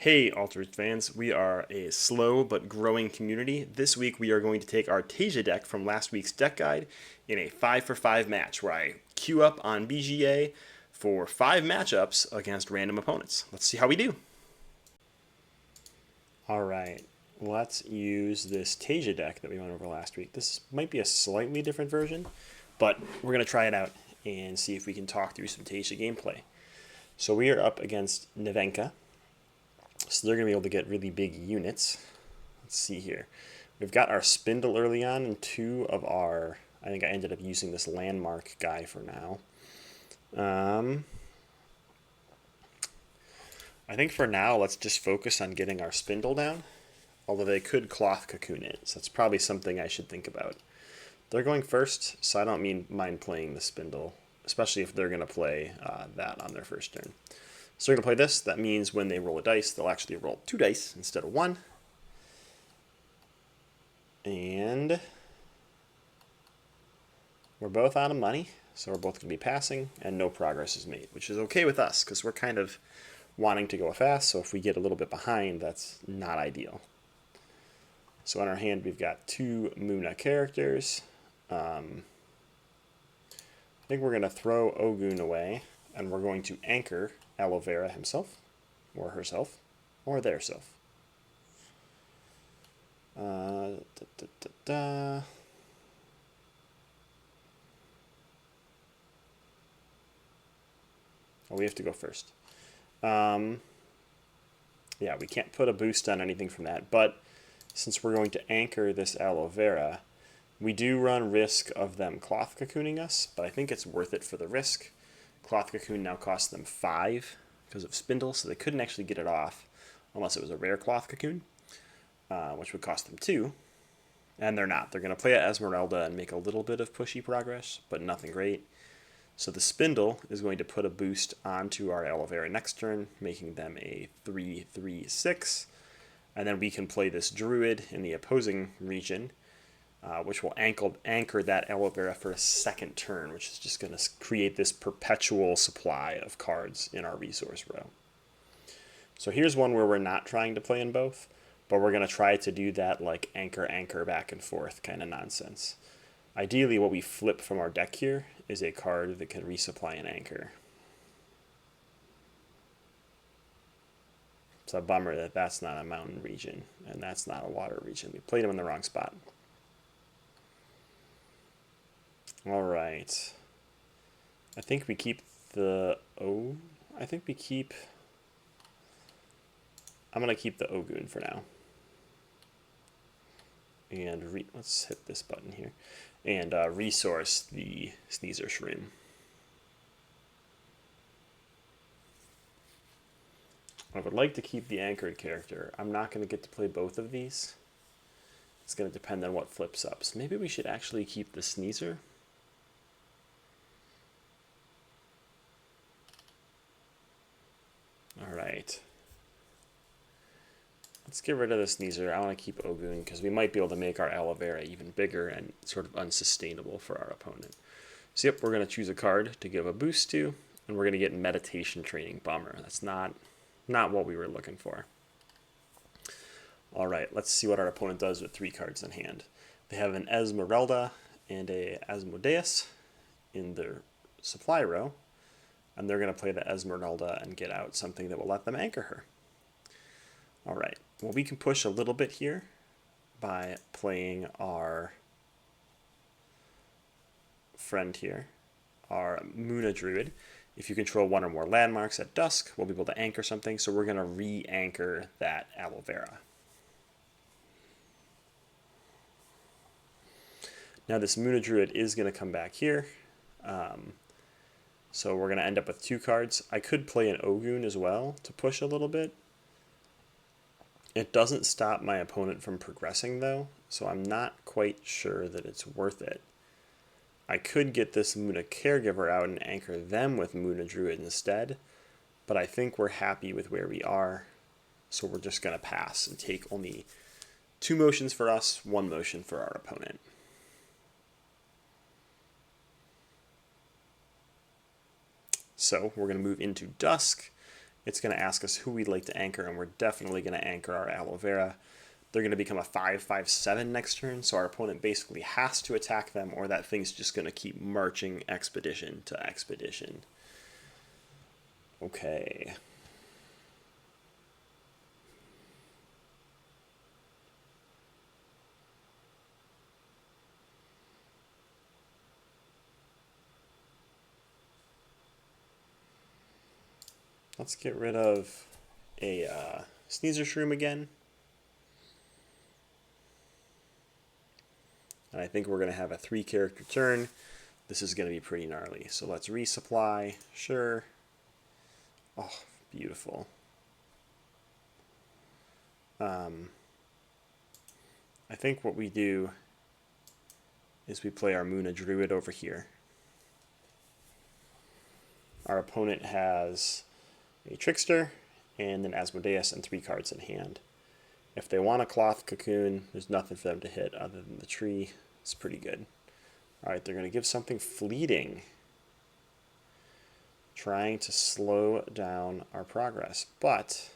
Hey, Altered fans, we are a slow but growing community. This week we are going to take our Teija deck from last week's deck guide in a 5 for 5 match where I queue up on BGA for 5 matchups against random opponents. Let's see how we do. Alright, let's use this Teija deck that we went over last week. This might be a slightly different version, but we're going to try it out and see if we can talk through some Teija gameplay. So we are up against Nevenka. So they're going to be able to get really big units. Let's see here. We've got our Spindle early on and two of our... I think I ended up using this Landmark guy for now. I think for now, let's just focus on getting our Spindle down. Although they could Cloth Cocoon it, so that's probably something I should think about. They're going first, so I don't mind playing the Spindle, especially if they're going to play that on their first turn. So they're going to play this. That means when they roll a dice, they'll actually roll 2 dice instead of 1. And we're both out of money, so we're both going to be passing, and no progress is made, which is okay with us, because we're kind of wanting to go fast, so if we get a little bit behind, that's not ideal. So in our hand, we've got 2 Muna characters. I think we're going to throw Ogun away, and we're going to anchor Aloe Vera himself, or herself, or their self. Oh, we have to go first. Yeah, we can't put a boost on anything from that, but since we're going to anchor this Aloe Vera, we do run risk of them Cloth Cocooning us, but I think it's worth it for the risk. Cloth Cocoon now costs them 5 because of Spindle, so they couldn't actually get it off unless it was a rare Cloth Cocoon, which would cost them 2. And they're not. They're going to play at Esmeralda and make a little bit of pushy progress, but nothing great. So the Spindle is going to put a boost onto our Aloe Vera next turn, making them a 3/3/6. And then we can play this Druid in the opposing region, which will anchor that Aloe Vera for a second turn, which is just going to create this perpetual supply of cards in our resource row. So here's one where we're not trying to play in both, but we're going to try to do that like anchor back and forth kind of nonsense. Ideally, what we flip from our deck here is a card that can resupply an anchor. It's a bummer that that's not a mountain region, and that's not a water region. We played them in the wrong spot. Alright. I think we keep the... I'm going to keep the Ogun for now. And let's hit this button here. And resource the Sneezer Shroom. I would like to keep the anchored character. I'm not going to get to play both of these. It's going to depend on what flips up. So maybe we should actually keep the Sneezer. Alright. Let's get rid of the Sneezer. I want to keep Ogun because we might be able to make our Aloe Vera even bigger and sort of unsustainable for our opponent. So yep, we're going to choose a card to give a boost to, and we're going to get Meditation Training. Bummer. That's not what we were looking for. Alright, let's see what our opponent does with 3 cards in hand. They have an Esmeralda and a Asmodeus in their supply row, and they're going to play the Esmeralda and get out something that will let them anchor her. Alright, well, we can push a little bit here by playing our friend here, our Muna Druid. If you control 1 or more landmarks at dusk, we'll be able to anchor something, so we're going to re-anchor that Aloe Vera. Now this Muna Druid is going to come back here, so we're going to end up with 2 cards. I could play an Ogun as well to push a little bit. It doesn't stop my opponent from progressing, though, so I'm not quite sure that it's worth it. I could get this Muna Caregiver out and anchor them with Muna Druid instead, but I think we're happy with where we are, so we're just going to pass and take only 2 motions for us, 1 motion for our opponent. So we're going to move into Dusk, it's going to ask us who we'd like to anchor, and we're definitely going to anchor our aloe vera. They're going to become a 5/5/7 next turn, so our opponent basically has to attack them, or that thing's just going to keep marching expedition to expedition. Okay. Let's get rid of a Sneezer Shroom again. And I think we're going to have a 3-character turn. This is going to be pretty gnarly. So let's resupply. Sure. Oh, beautiful. I think what we do is we play our Muna Druid over here. Our opponent has a Trickster and an Asmodeus and 3 cards in hand. If they want a Cloth Cocoon, there's nothing for them to hit other than the tree. It's pretty good. Alright, they're going to give something fleeting, trying to slow down our progress, but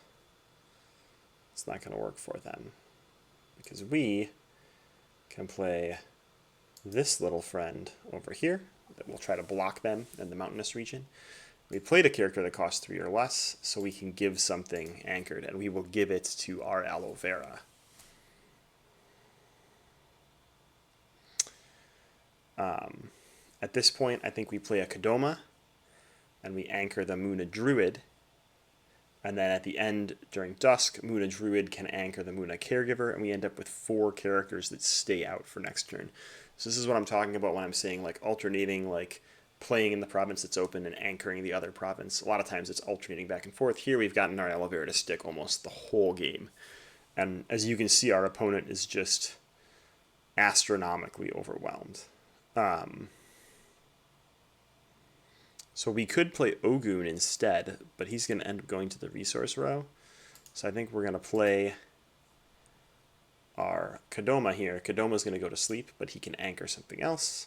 it's not going to work for them because we can play this little friend over here that will try to block them in the mountainous region. We played a character that costs 3 or less, so we can give something anchored, and we will give it to our aloe vera. At this point, I think we play a Kodama, and we anchor the Muna Druid, and then at the end, during dusk, Muna Druid can anchor the Muna Caregiver, and we end up with 4 characters that stay out for next turn. So this is what I'm talking about when I'm saying like alternating, like playing in the province that's open and anchoring the other province. A lot of times it's alternating back and forth. Here we've gotten our aloe vera to stick almost the whole game. And as you can see, our opponent is just astronomically overwhelmed. So we could play Ogun instead, but he's going to end up going to the resource row. So I think we're going to play our Kodama here. Kodama's going to go to sleep, but he can anchor something else.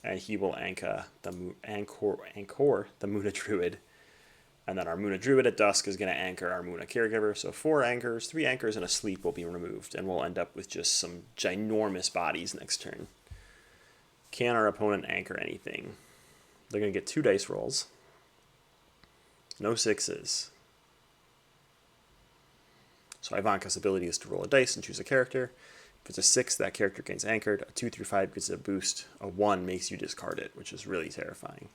And he will anchor the Muna Druid. And then our Muna Druid at dusk is going to anchor our Muna Caregiver. So 4 anchors, 3 anchors, and a sleep will be removed. And we'll end up with just some ginormous bodies next turn. Can our opponent anchor anything? They're going to get 2 dice rolls. No 6s. So Ivanka's ability is to roll a dice and choose a character. If it's a 6, that character gains anchored. A 2 through 5 gets a boost. A 1 makes you discard it, which is really terrifying.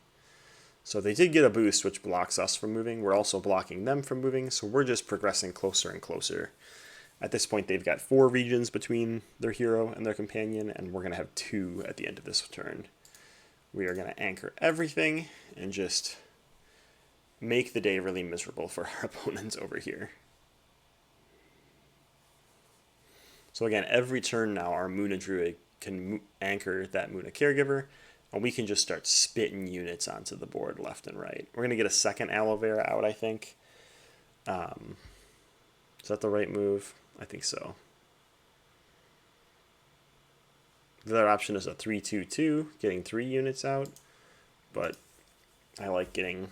So they did get a boost, which blocks us from moving. We're also blocking them from moving, so we're just progressing closer and closer. At this point, they've got 4 regions between their hero and their companion, and we're going to have 2 at the end of this turn. We are going to anchor everything and just make the day really miserable for our opponents over here. So again, every turn now, our Muna Druid can anchor that Muna Caregiver, and we can just start spitting units onto the board left and right. We're going to get a second aloe vera out, I think. Is that the right move? I think so. The other option is a 3/2/2, getting 3 units out, but I like getting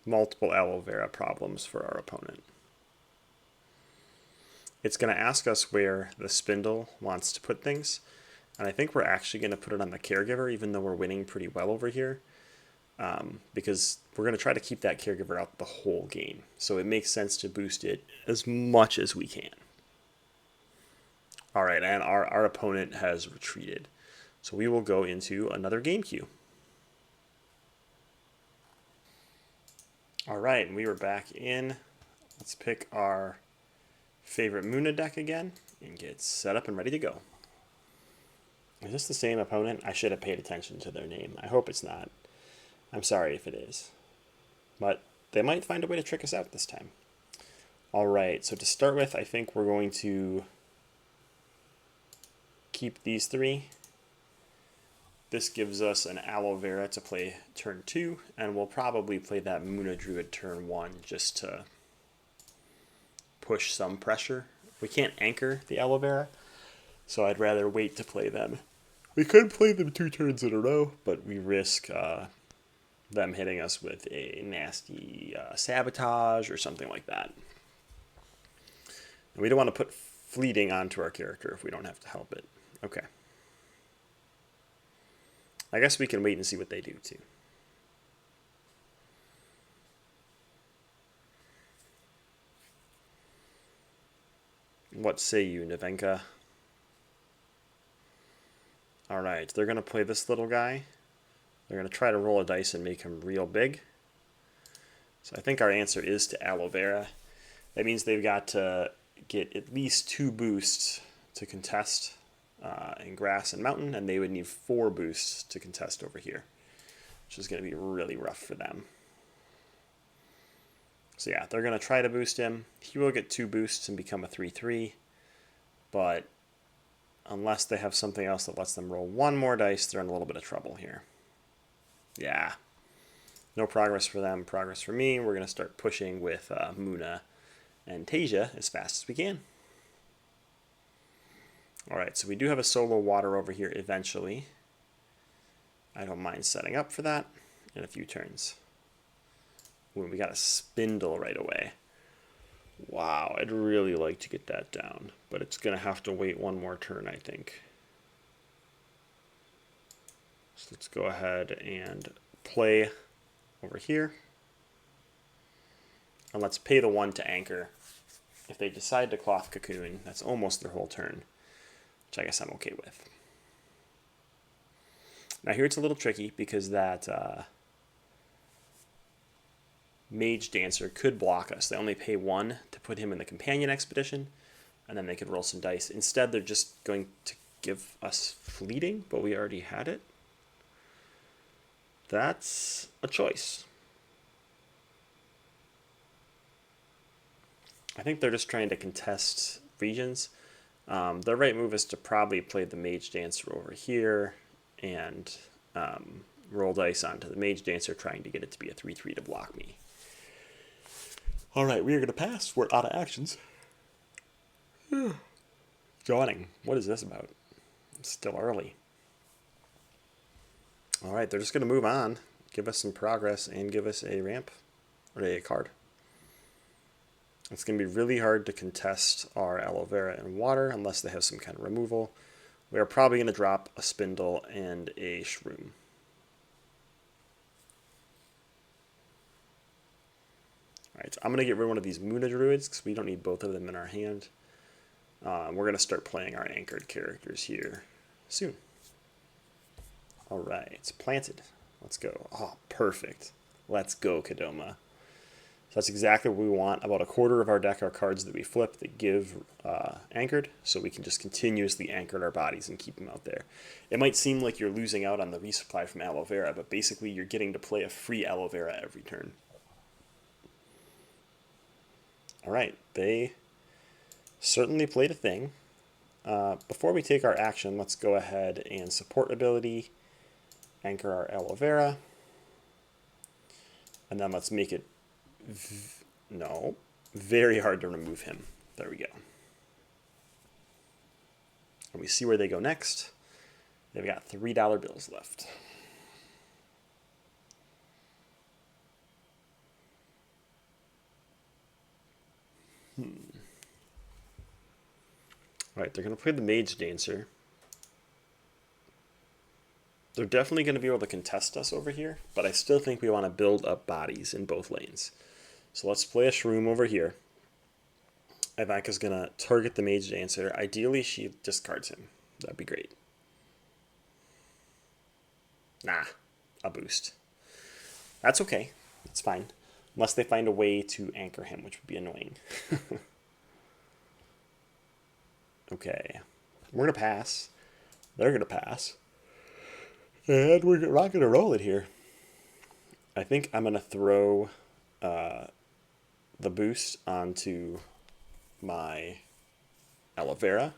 multiple aloe vera problems for our opponent. It's going to ask us where the spindle wants to put things, and I think we're actually going to put it on the caregiver, even though we're winning pretty well over here, because we're going to try to keep that caregiver out the whole game. So it makes sense to boost it as much as we can. All right, and our opponent has retreated. So we will go into another game queue. All right, and we were back in. Let's pick our favorite Muna deck again and get set up and ready to go. Is this the same opponent? I should have paid attention to their name. I hope it's not. I'm sorry if it is. But they might find a way to trick us out this time. All right, so to start with, I think we're going to keep these 3. This gives us an aloe vera to play turn 2, and we'll probably play that Muna Druid turn 1 just to push some pressure. We can't anchor the aloe vera, so I'd rather wait to play them. We could play them 2 turns in a row, but we risk them hitting us with a nasty sabotage or something like that. And we don't want to put fleeting onto our character if we don't have to help it. Okay. I guess we can wait and see what they do too. What say you, Nevenka? Alright, they're going to play this little guy. They're going to try to roll a dice and make him real big. So I think our answer is to aloe vera. That means they've got to get at least 2 boosts to contest in grass and mountain, and they would need 4 boosts to contest over here, which is going to be really rough for them. So yeah, they're going to try to boost him. He will get 2 boosts and become a 3/3, but unless they have something else that lets them roll 1 more dice, they're in a little bit of trouble here. Yeah, no progress for them, progress for me. We're going to start pushing with Muna and Teija as fast as we can. Alright, so we do have a solo water over here eventually. I don't mind setting up for that in a few turns. Ooh, we got a spindle right away. Wow, I'd really like to get that down, but it's going to have to wait 1 more turn, I think. So let's go ahead and play over here. And let's pay the 1 to anchor. If they decide to cloth cocoon, that's almost their whole turn, which I guess I'm okay with. Now here it's a little tricky because that Mage Dancer could block us. They only pay 1 to put him in the companion expedition, and then they could roll some dice. Instead, they're just going to give us fleeting, but we already had it. That's a choice. I think they're just trying to contest regions. Their right move is to probably play the Mage Dancer over here and roll dice onto the Mage Dancer, trying to get it to be a 3/3 to block me. Alright, we are going to pass. We're out of actions. Yawning. What is this about? It's still early. Alright, they're just going to move on, give us some progress, and give us a ramp, or a card. It's going to be really hard to contest our aloe vera and water unless they have some kind of removal. We are probably going to drop a spindle and a shroom. Alright, so I'm going to get rid of one of these Muna Druids because we don't need both of them in our hand. We're going to start playing our anchored characters here soon. Alright, it's planted. Let's go. Oh, perfect. Let's go, Kadoma. So that's exactly what we want. About a quarter of our deck are cards that we flip that give anchored, so we can just continuously anchor our bodies and keep them out there. It might seem like you're losing out on the resupply from aloe vera, but basically you're getting to play a free aloe vera every turn. Alright, they certainly played a thing. Before we take our action, let's go ahead and support ability, anchor our aloe vera, and then let's make it very hard to remove him. There we go. And we see where they go next. They've got $3 bills left. Alright, they're going to play the Mage Dancer. They're definitely going to be able to contest us over here, but I still think we want to build up bodies in both lanes. So let's play a Shroom over here. Ivanka's going to target the Mage Dancer. Ideally, she discards him. That'd be great. Nah, a boost. That's okay. It's fine. Unless they find a way to anchor him, which would be annoying. Okay. We're going to pass. They're going to pass. And we're not going to roll it here. I think I'm going to throw the boost onto my aloe vera.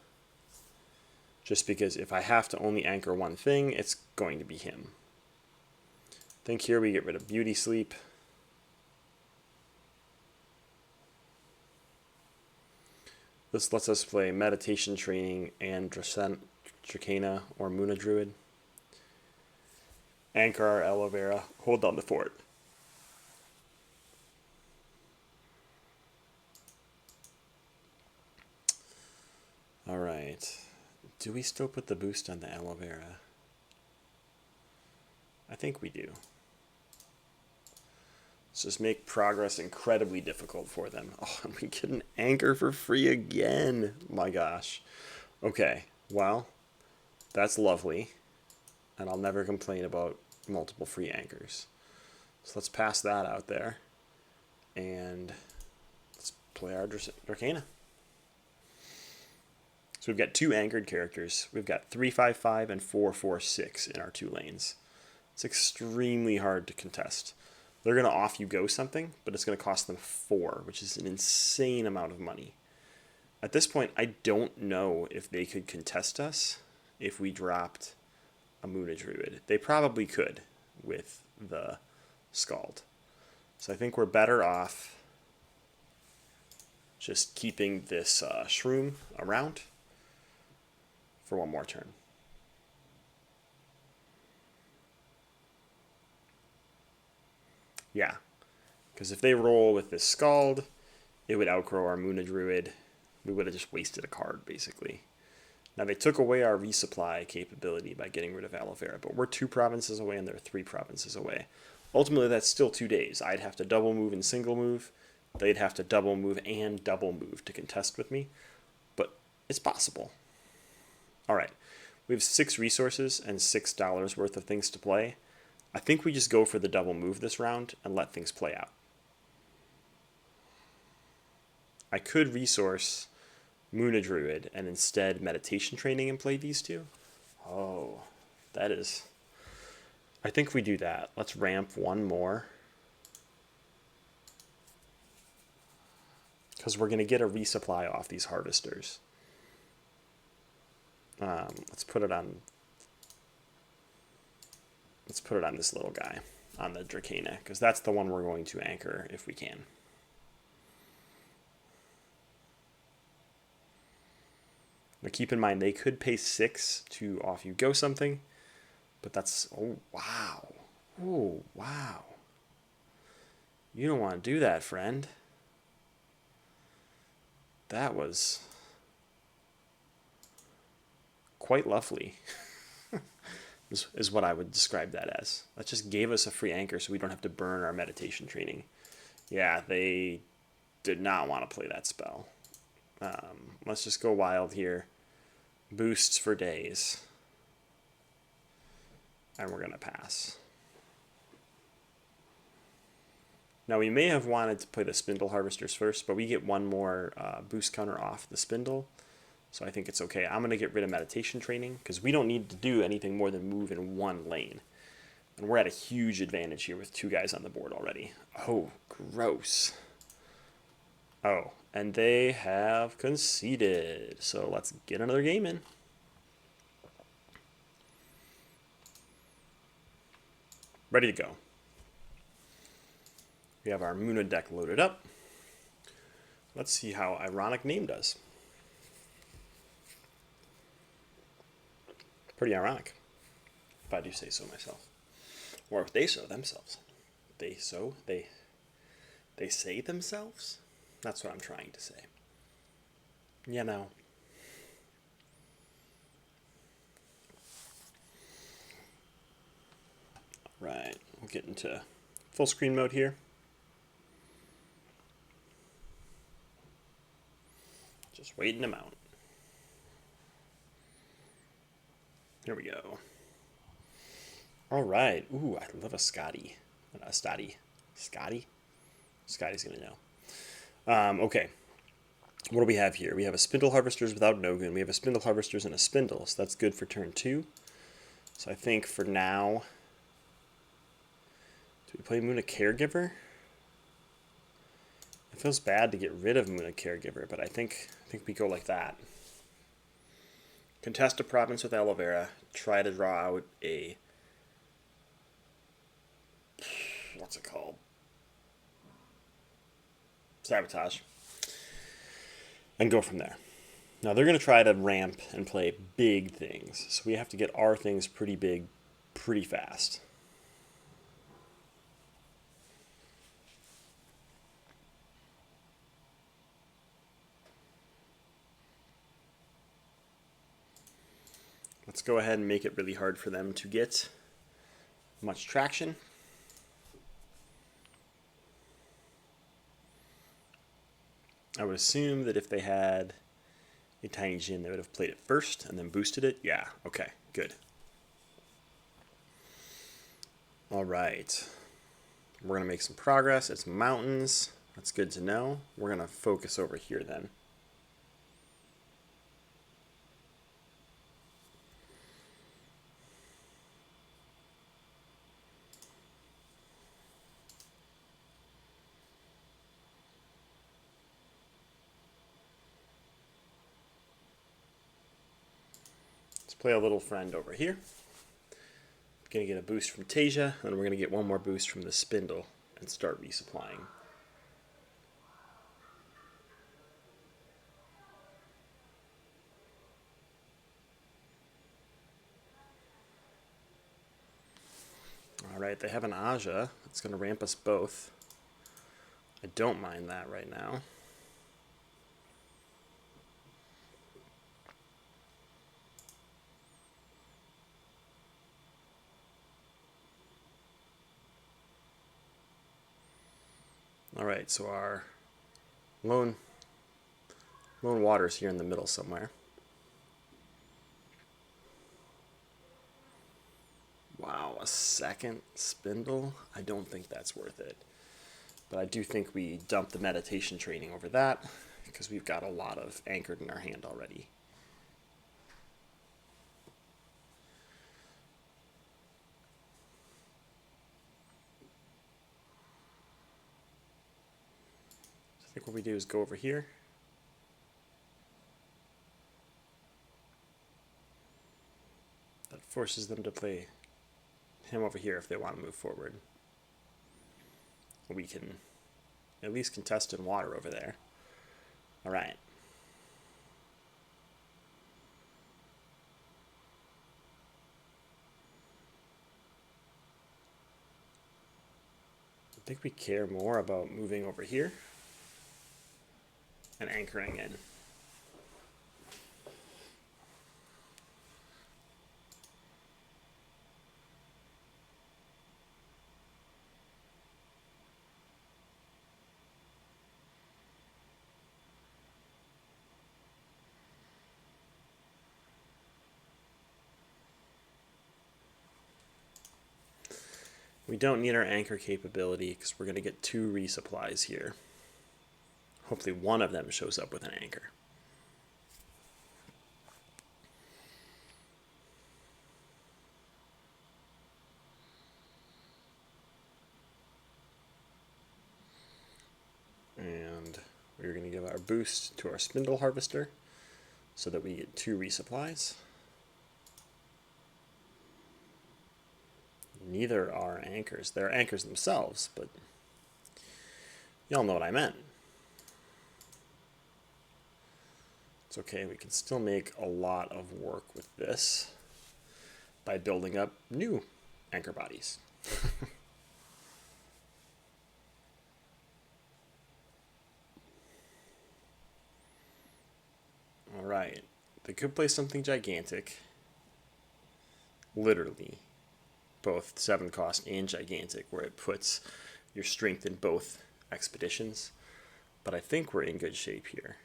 Just because if I have to only anchor one thing, it's going to be him. I think here we get rid of Beauty Sleep. This lets us play Meditation Training and Dracena or Muna Druid. Anchor our aloe vera. Hold down the fort. All right. Do we still put the boost on the aloe vera? I think we do. Let's just make progress incredibly difficult for them. Oh, and we get an anchor for free again. My gosh. Okay, well, that's lovely. And I'll never complain about multiple free anchors. So let's pass that out there. And let's play our Dracana. So we've got 2 anchored characters. We've got 3/5/5 and 4/4/6 in our 2 lanes. It's extremely hard to contest. They're going to off you go something, but it's going to cost them 4, which is an insane amount of money. At this point, I don't know if they could contest us if we dropped a Moona Druid. They probably could with the Scald. So I think we're better off just keeping this Shroom around for one more turn. Yeah, because if they roll with this Scald, it would outgrow our Moona Druid. We would have just wasted a card, basically. Now, they took away our resupply capability by getting rid of aloe vera, but we're 2 provinces away and they're 3 provinces away. Ultimately, that's still 2 days. I'd have to double move and single move. They'd have to double move and double move to contest with me, but it's possible. All right, we have 6 resources and $6 worth of things to play. I think we just go for the double move this round and let things play out. I could resource Moona Druid and instead meditation training and play these 2. Oh, that is... I think we do that. Let's ramp 1 more. Because we're going to get a resupply off these harvesters. Let's put it on... Let's put it on this little guy, on the Dracana, because that's the one we're going to anchor if we can. But keep in mind, they could pay 6 to off you go something, but that's... Oh, wow. Oh, wow. You don't want to do that, friend. That was quite lovely. Is what I would describe that as. That just gave us a free anchor so we don't have to burn our meditation training. Yeah, they did not want to play that spell. Let's just go wild here. Boosts for days. And we're going to pass. Now, we may have wanted to play the Spindle Harvesters first, but we get 1 more boost counter off the Spindle. So I think it's okay. I'm going to get rid of meditation training because we don't need to do anything more than move in 1 lane. And we're at a huge advantage here with 2 guys on the board already. Oh, gross. Oh, and they have conceded. So let's get another game in. Ready to go. We have our Moona deck loaded up. Let's see how Ironic Name does. Pretty ironic, if I do say so myself. Or if they so themselves. They say themselves? That's what I'm trying to say. You know. Right, we'll get into full screen mode here. Just waiting them out. Here we go. All right. Ooh, I love a Scotty. A Stotty. Scotty? Scotty's going to know. Okay. What do we have here? We have a Spindle Harvesters without Nogun. We have a Spindle Harvesters and a Spindle. So that's good for turn 2. So I think for now... Do we play Moona Caregiver? It feels bad to get rid of Moona Caregiver, but I think we go like that. Contest a province with aloe vera. Try to draw out a... What's it called? Sabotage. And go from there. Now they're going to try to ramp and play big things. So we have to get our things pretty big, pretty fast. Let's go ahead and make it really hard for them to get much traction. I would assume that if they had a tiny Jin, they would have played it first and then boosted it. Yeah, okay, good. All right. We're going to make some progress. It's mountains. That's good to know. We're going to focus over here then. Let's play a little friend over here. Going to get a boost from Teija, and we're going to get one more boost from the spindle and start resupplying. Alright, they have an Aja. That's going to ramp us both. I don't mind that right now. Alright, so our lone water's here in the middle somewhere. Wow, a second spindle? I don't think that's worth it. But I do think we dump the meditation training over that, because we've got a lot of anchored in our hand already. I think what we do is go over here. That forces them to play him over here if they want to move forward. We can at least contest in water over there. Alright. I think we care more about moving over here and anchoring in. We don't need our anchor capability because we're going to get 2 resupplies here. Hopefully one of them shows up with an anchor. And we're going to give our boost to our spindle harvester so that we get 2 resupplies. Neither are anchors. They're anchors themselves, but y'all know what I meant. It's okay, we can still make a lot of work with this by building up new anchor bodies. Alright, they could play something gigantic. Literally. Both 7 cost and gigantic, where it puts your strength in both expeditions. But I think we're in good shape here.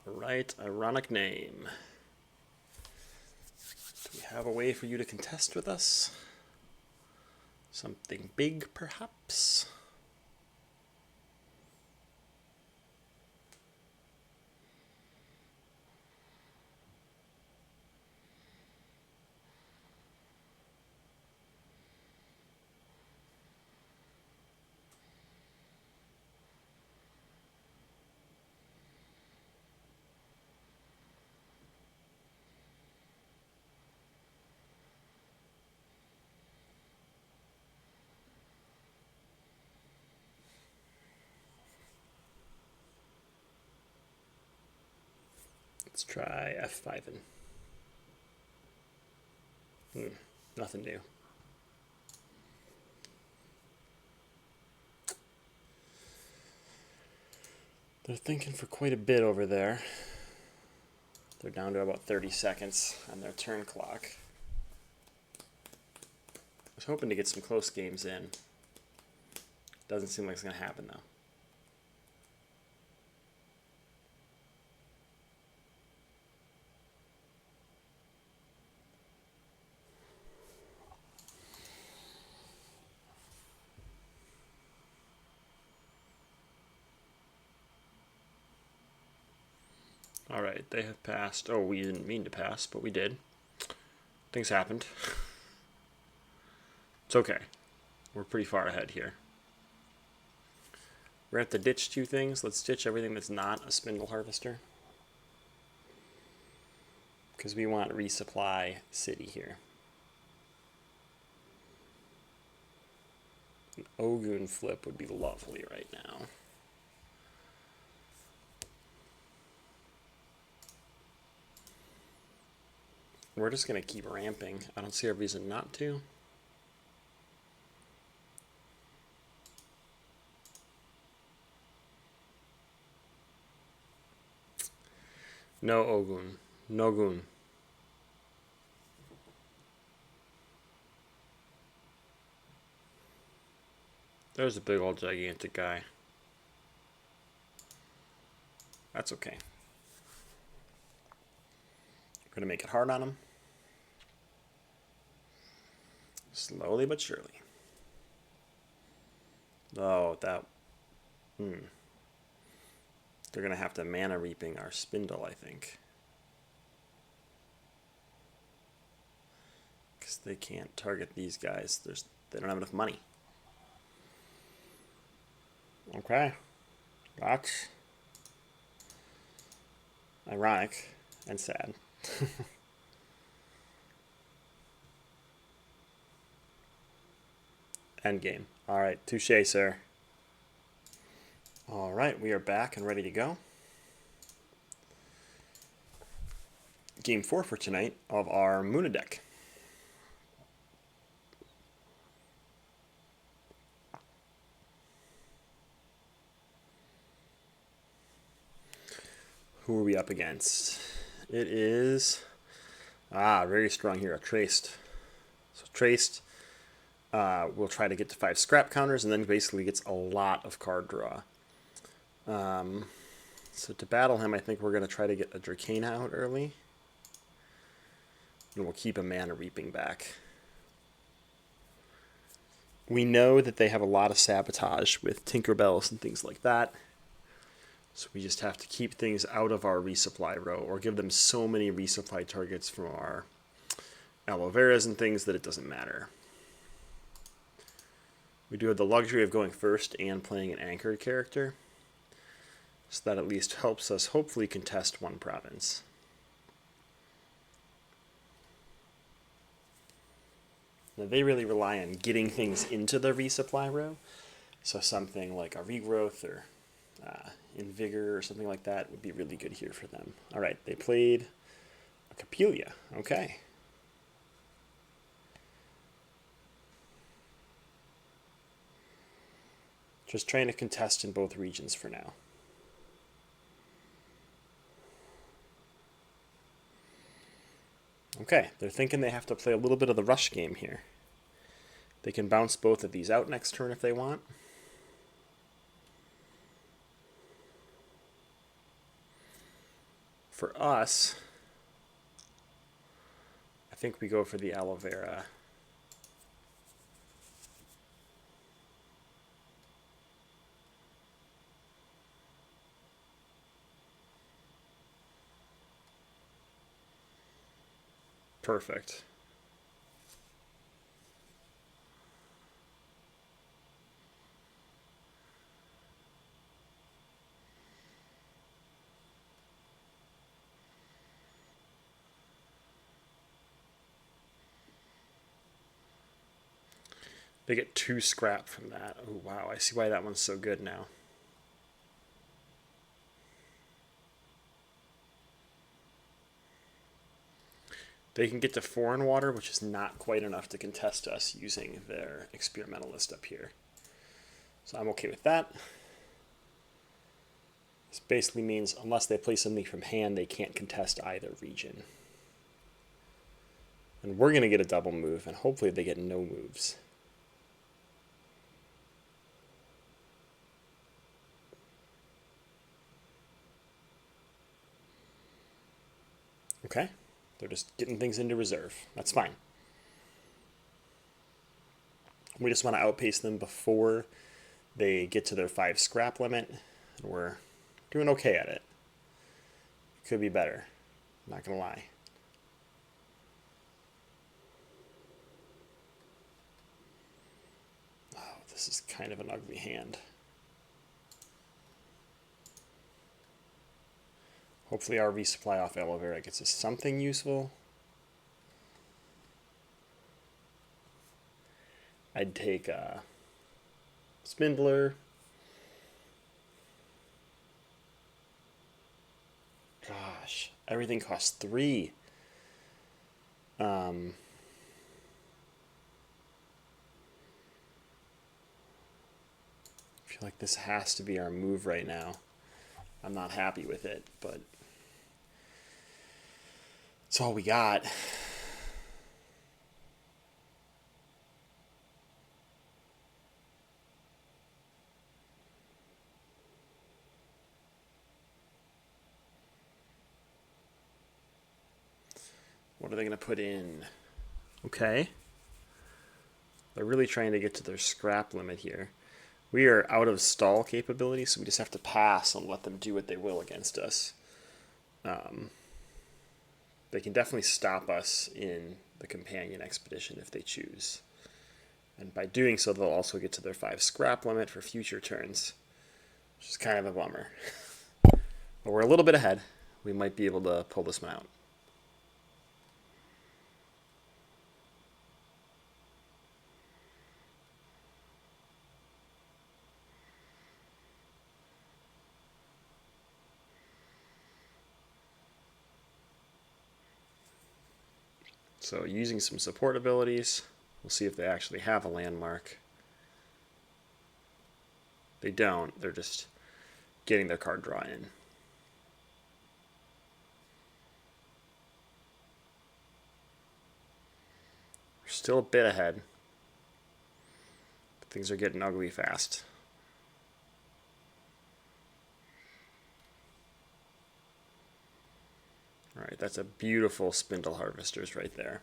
Alright, ironic name. Do we have a way for you to contest with us? Something big, perhaps? Let's try F5. Nothing new. They're thinking for quite a bit over there. They're down to about 30 seconds on their turn clock. I was hoping to get some close games in. Doesn't seem like it's going to happen, though. All right, they have passed. Oh, we didn't mean to pass, but we did. Things happened. It's okay. We're pretty far ahead here. We're going to have to ditch two things. Let's ditch everything that's not a spindle harvester, because we want resupply city here. An Ogun flip would be lovely right now. We're just going to keep ramping. I don't see a reason not to. No Ogun. No Gun. There's a big old gigantic guy. That's okay. We're going to make it hard on him. Slowly but surely. Oh, that... They're going to have to mana reaping our spindle, I think. Because they can't target these guys. They don't have enough money. Okay. That's ironic and sad. Endgame. All right, touche, sir. All right, we are back and ready to go. Game 4 for tonight of our Muna deck. Who are we up against? It is very strong here, a Traced. So Traced will try to get to 5 scrap counters and then basically gets a lot of card draw. So to battle him, I think we're going to try to get a Dracana out early. And we'll keep a mana reaping back. We know that they have a lot of sabotage with Tinkerbells and things like that. So we just have to keep things out of our resupply row, or give them so many resupply targets from our aloe veras and things that it doesn't matter. We do have the luxury of going first and playing an anchored character, so that at least helps us hopefully contest one province. Now they really rely on getting things into the resupply row, so something like a regrowth or Invigor or something like that would be really good here for them. All right, they played a Capelia. Okay. Just trying to contest in both regions for now. Okay, they're thinking they have to play a little bit of the rush game here. They can bounce both of these out next turn if they want. For us, I think we go for the aloe vera. Perfect. They get 2 scrap from that. Oh, wow. I see why that one's so good now. They can get to 4 in water, which is not quite enough to contest us using their experimentalist up here. So I'm okay with that. This basically means unless they play something from hand, they can't contest either region. And we're going to get a double move, and hopefully they get no moves. Okay, they're just getting things into reserve. That's fine. We just want to outpace them before they get to their 5 scrap limit, and we're doing okay at it. Could be better, not going to lie. Oh, this is kind of an ugly hand. Hopefully our resupply off aloe vera gets us something useful. I'd take a Spindler. Gosh, everything costs 3. I feel like this has to be our move right now. I'm not happy with it, but it's all we got. What are they going to put in? Okay. They're really trying to get to their scrap limit here. We are out of stall capability, so we just have to pass and let them do what they will against us. They can definitely stop us in the companion expedition if they choose. And by doing so, they'll also get to their 5 scrap limit for future turns, which is kind of a bummer. But we're a little bit ahead. We might be able to pull this one out. So using some support abilities, we'll see if they actually have a landmark. They don't, they're just getting their card draw in. We're still a bit ahead, but things are getting ugly fast. All right, that's a beautiful spindle harvesters right there.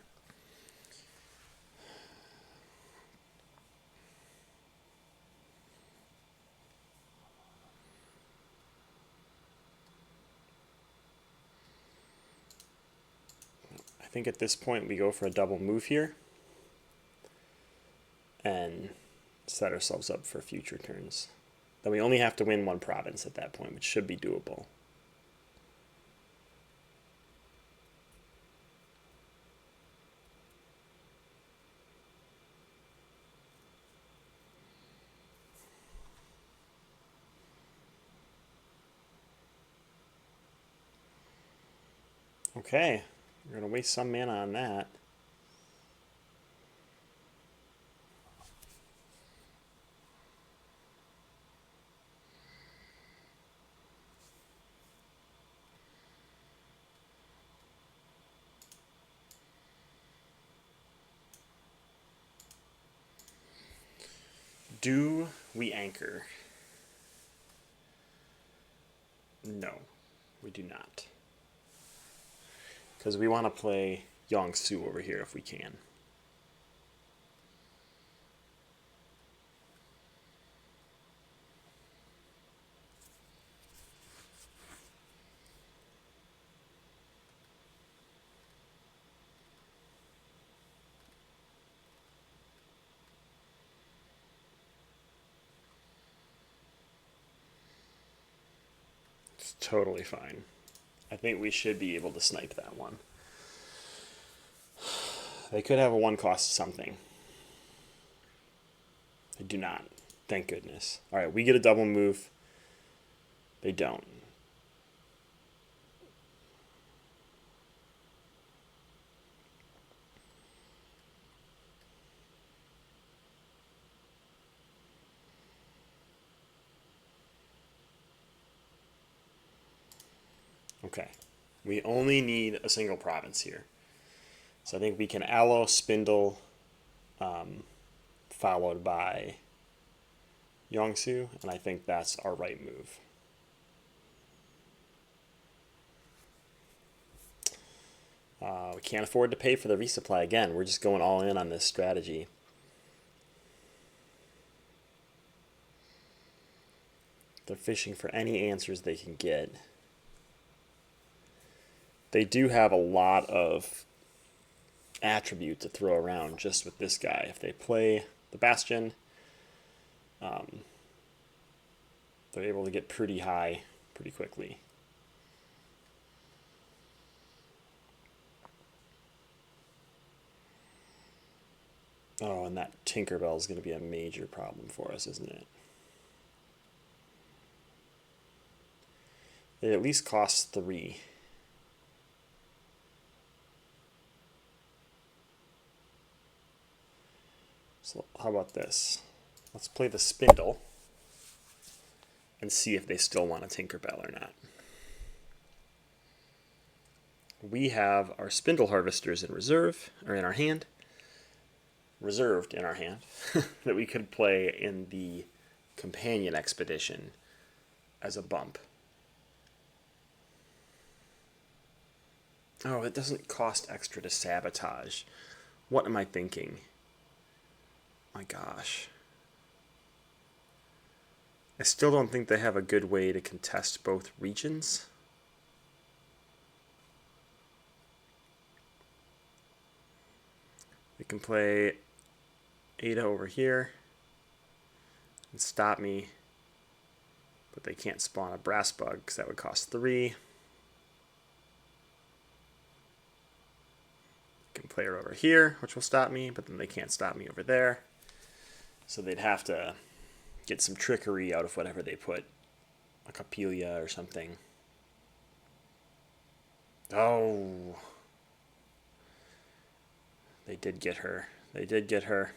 I think at this point we go for a double move here and set ourselves up for future turns. Then we only have to win 1 province at that point, which should be doable. Okay, we're going to waste some mana on that. Do we anchor? No, we do not. Because we want to play Yongsu over here if we can. It's totally fine. I think we should be able to snipe that one. They could have a 1 cost something. They do not. Thank goodness. Alright, we get a double move. They don't. Okay. We only need a single province here. So I think we can allo, spindle, followed by Yongsu, and I think that's our right move. We can't afford to pay for the resupply again. We're just going all in on this strategy. They're fishing for any answers they can get. They do have a lot of attribute to throw around just with this guy. If they play the Bastion, they're able to get pretty high pretty quickly. Oh, and that Tinkerbell is going to be a major problem for us, isn't it? It at least costs 3. So how about this? Let's play the Spindle and see if they still want a Tinkerbell or not. We have our Spindle Harvesters in reserve, or in our hand. Reserved in our hand, that we could play in the Companion Expedition as a bump. Oh, it doesn't cost extra to sabotage. What am I thinking? My gosh. I still don't think they have a good way to contest both regions. They can play Ada over here and stop me, but they can't spawn a Brass Bug because that would cost 3. They can play her over here, which will stop me, but then they can't stop me over there. So they'd have to get some trickery out of whatever they put, a Capelia or something. Oh, they did get her. They did get her.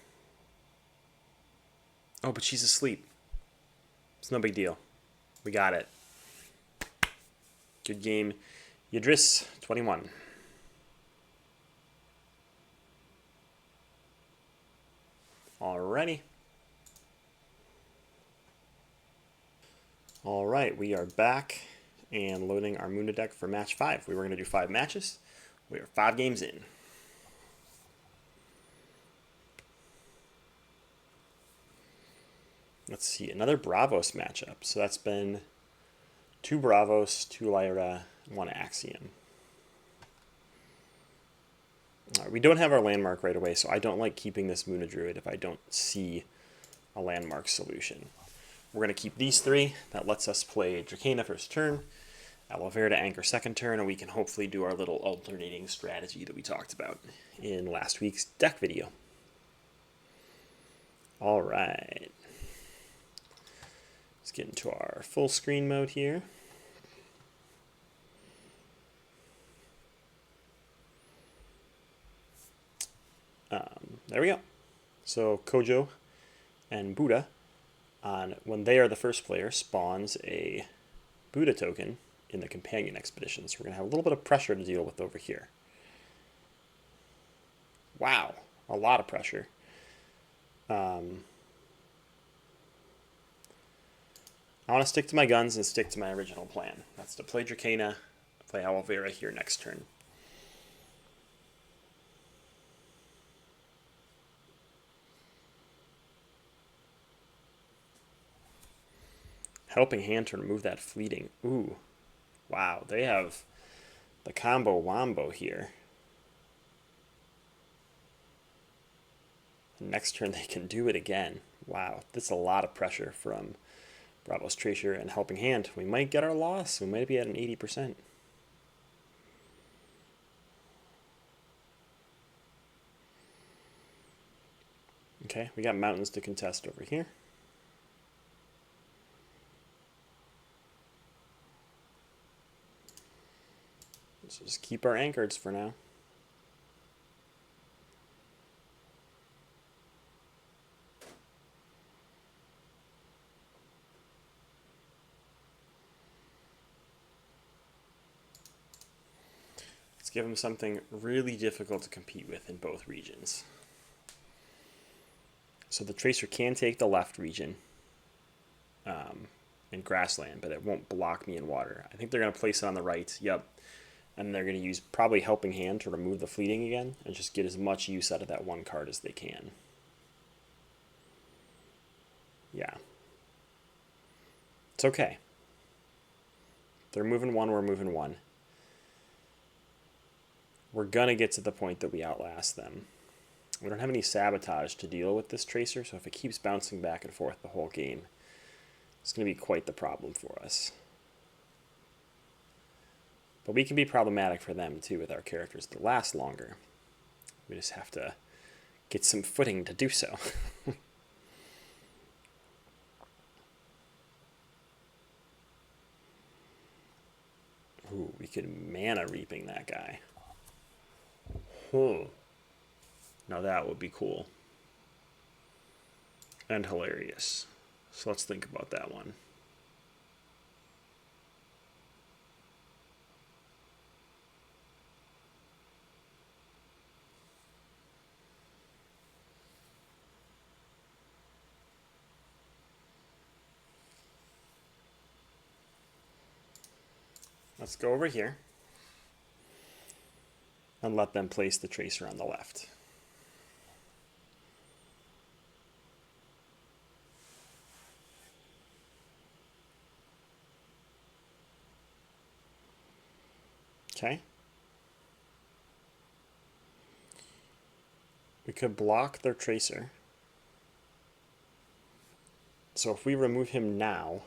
Oh, but she's asleep. It's no big deal. We got it. Good game. Yadris, 21. Alrighty. Alright, we are back and loading our Muna deck for match 5. We were going to do 5 matches. We are 5 games in. Let's see, another Bravos matchup. So that's been 2 Bravos, 2 Lyra, 1 Axiom. We don't have our landmark right away, so I don't like keeping this Muna Druid if I don't see a landmark solution. We're going to keep these 3. That lets us play Dracana first turn, Aloe Vera to anchor second turn, and we can hopefully do our little alternating strategy that we talked about in last week's deck video. Alright. Let's get into our full screen mode here. There we go. So Kojo and Buddha, when they are the first player, spawns a Buddha token in the Companion Expedition. So we're going to have a little bit of pressure to deal with over here. Wow, a lot of pressure. I want to stick to my guns and stick to my original plan. That's to play Dracana, play Aloe Vera here next turn. Helping Hand to remove that fleeting. Ooh, wow, they have the combo wombo here. Next turn they can do it again. Wow, that's a lot of pressure from Bravos Tracer and Helping Hand. We might get our loss. We might be at an 80%. Okay, we got mountains to contest over here. Let's just keep our anchors for now. Let's give them something really difficult to compete with in both regions. So the Tracer can take the left region in grassland, but it won't block me in water. I think they're going to place it on the right. Yep. And they're going to use probably Helping Hand to remove the fleeting again and just get as much use out of that one card as they can. Yeah. It's okay. They're moving one, we're moving one. We're going to get to the point that we outlast them. We don't have any sabotage to deal with this Tracer, so if it keeps bouncing back and forth the whole game, it's going to be quite the problem for us. But we can be problematic for them, too, with our characters that last longer. We just have to get some footing to do so. Ooh, we could mana reaping that guy. Now that would be cool. And hilarious. So let's think about that one. Let's go over here and let them place the Tracer on the left. Okay. We could block their Tracer. So if we remove him now,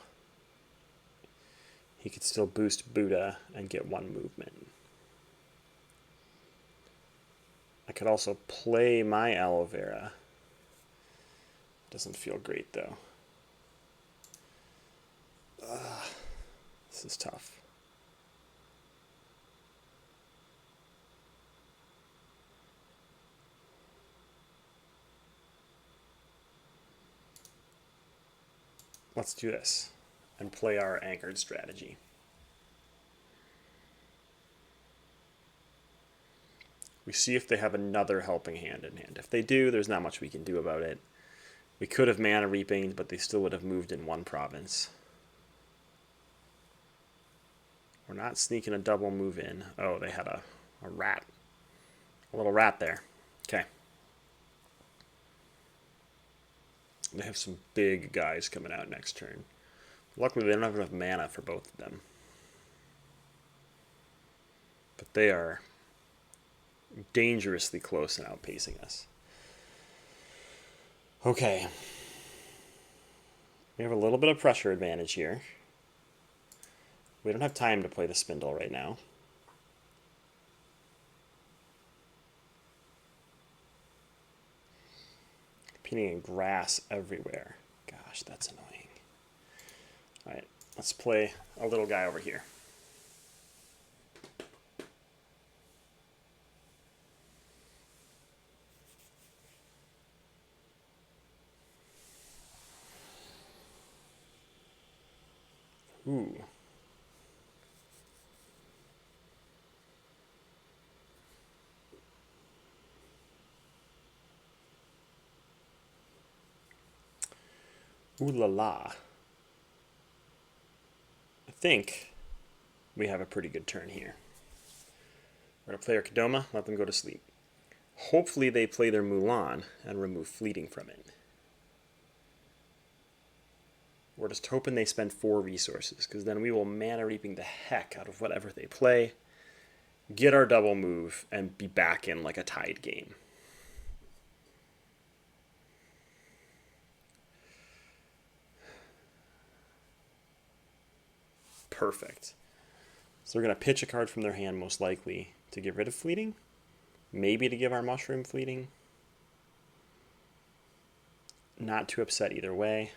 he could still boost Buddha and get one movement. I could also play my aloe vera. Doesn't feel great though. This is tough. Let's do this and play our anchored strategy. We see if they have another Helping Hand in hand. If they do, there's not much we can do about it. We could have mana reaping, but they still would have moved in one province. We're not sneaking a double move in. Oh, they had a rat. A little rat there. Okay. They have some big guys coming out next turn. Luckily, they don't have enough mana for both of them. But they are dangerously close and outpacing us. Okay. We have a little bit of pressure advantage here. We don't have time to play the Spindle right now. Competing in grass everywhere. Gosh, that's annoying. Alright, let's play a little guy over here. Ooh. Ooh la la. I think we have a pretty good turn here. We're going to play our Kadoma, let them go to sleep. Hopefully they play their Mulan and remove fleeting from it. We're just hoping they spend 4 resources, because then we will mana reaping the heck out of whatever they play, get our double move, and be back in like a tied game. Perfect. So they're going to pitch a card from their hand, most likely, to get rid of fleeting. Maybe to give our mushroom fleeting. Not too upset either way.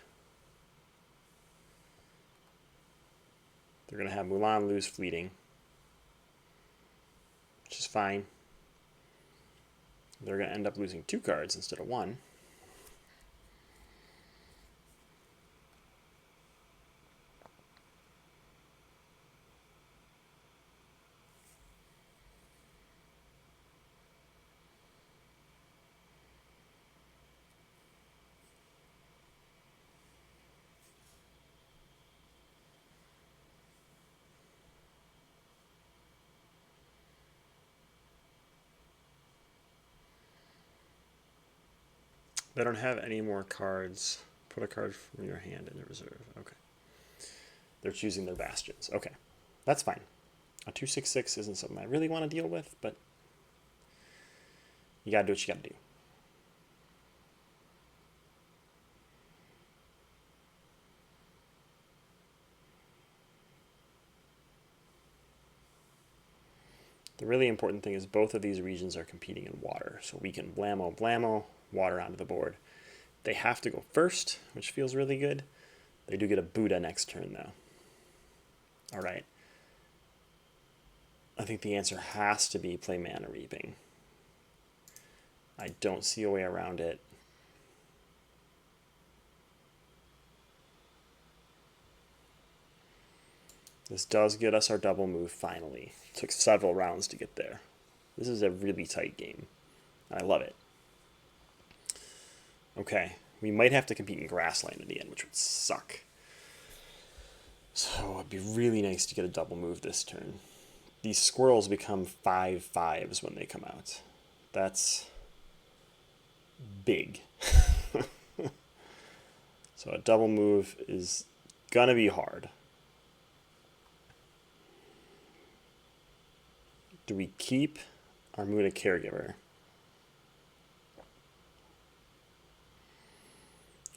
They're going to have Mulan lose fleeting, which is fine. They're going to end up losing 2 cards instead of 1. They don't have any more cards. Put a card from your hand in the reserve. Okay. They're choosing their bastions. Okay. That's fine. A 2/6/6 isn't something I really want to deal with, but you gotta do what you gotta do. The really important thing is both of these regions are competing in water, so we can blammo, blammo, water onto the board. They have to go first, which feels really good. They do get a Buddha next turn, though. All right. I think the answer has to be play Mana Reaping. I don't see a way around it. This does get us our double move finally. It took several rounds to get there. This is a really tight game. I love it. Okay, we might have to compete in Grassland in the end, which would suck. So it'd be really nice to get a double move this turn. These squirrels become 5/5s when they come out. That's big. So a double move is gonna be hard. Do we keep our Muda Caregiver?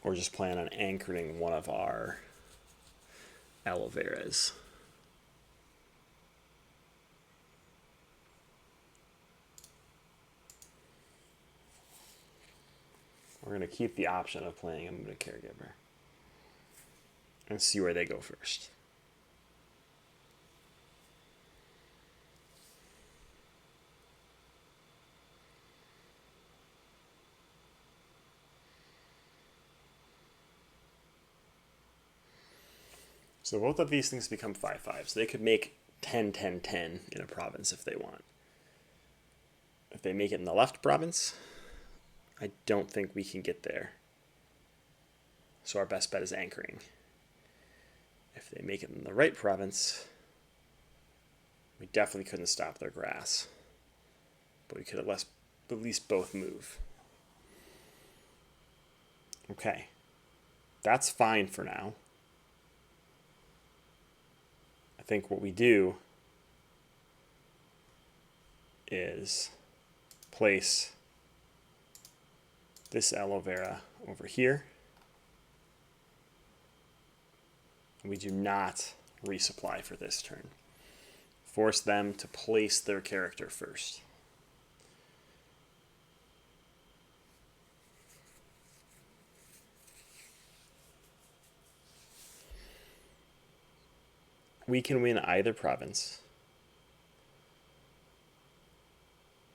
Or just plan on anchoring one of our aloe veras? We're going to keep the option of playing a Muda Caregiver and see where they go first. So both of these things become 5/5s. They could make 10-10-10 in a province if they want. If they make it in the left province, I don't think we can get there. So our best bet is anchoring. If they make it in the right province, we definitely couldn't stop their grass. But we could at least both move. Okay. That's fine for now. I think what we do is place this aloe vera over here. We do not resupply for this turn. Force them to place their character first. We can win either province.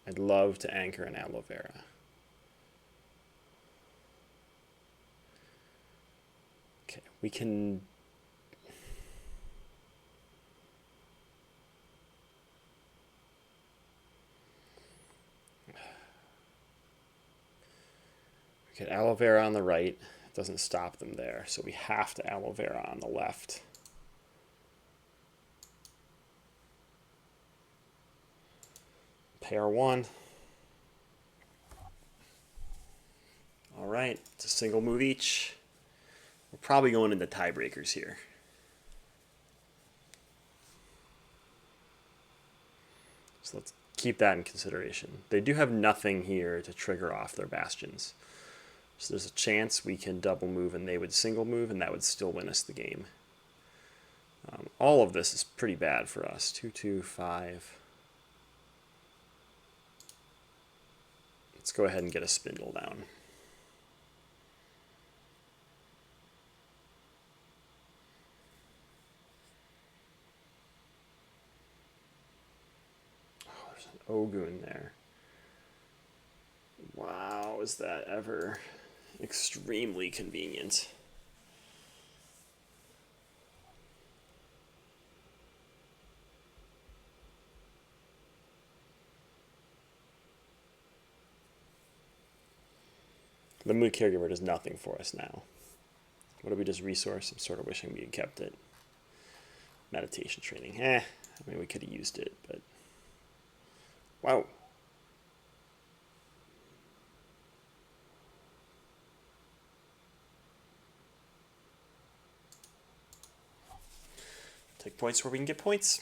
I'd love to anchor an aloe vera. Okay, we can... We get aloe vera on the right. It doesn't stop them there, so we have to aloe vera on the left. Pair one. All right, it's a single move each. We're probably going into tiebreakers here. So let's keep that in consideration. They do have nothing here to trigger off their bastions. So there's a chance we can double move and they would single move, and that would still win us the game. All of this is pretty bad for us. 2/2/5. Let's go ahead and get a spindle down. Oh, there's an Ogun there. Wow, is that ever extremely convenient. The Mood Caregiver does nothing for us now. What did we just resource? I'm sort of wishing we had kept it. Meditation training. I mean, we could have used it, but... Wow. Take points where we can get points.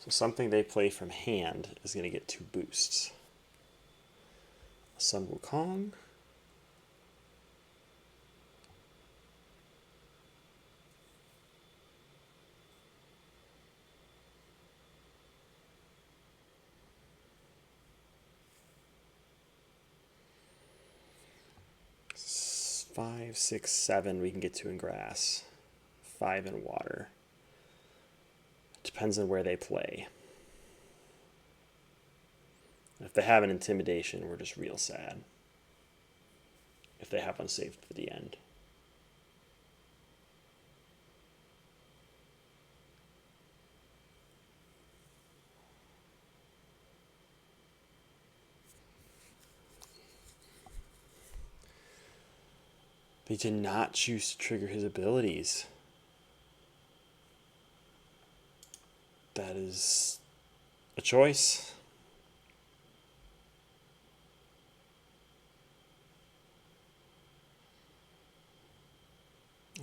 So something they play from hand is going to get 2 boosts. Sun Wukong. Five, 6, 7 we can get 2 in grass. 5 in water. Depends on where they play. If they have an intimidation, we're just real sad. If they have one saved for the end. They did not choose to trigger his abilities. That is a choice.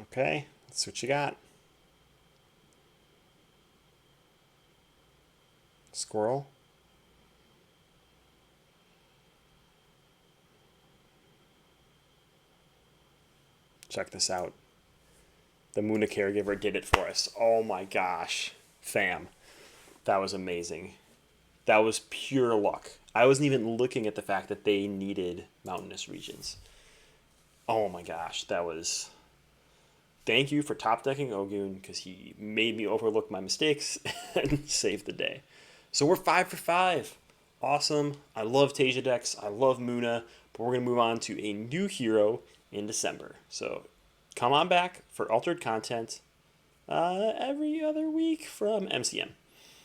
Okay, that's what you got. Squirrel. Check this out. The Muna caregiver did it for us. Oh my gosh. Fam. That was amazing. That was pure luck. I wasn't even looking at the fact that they needed mountainous regions. Oh my gosh. That was... Thank you for top decking Ogun, because he made me overlook my mistakes and saved the day. So we're 5 for 5. Awesome. I love Teija decks. I love Muna. But we're going to move on to a new hero in December. So come on back for altered content every other week from MCM.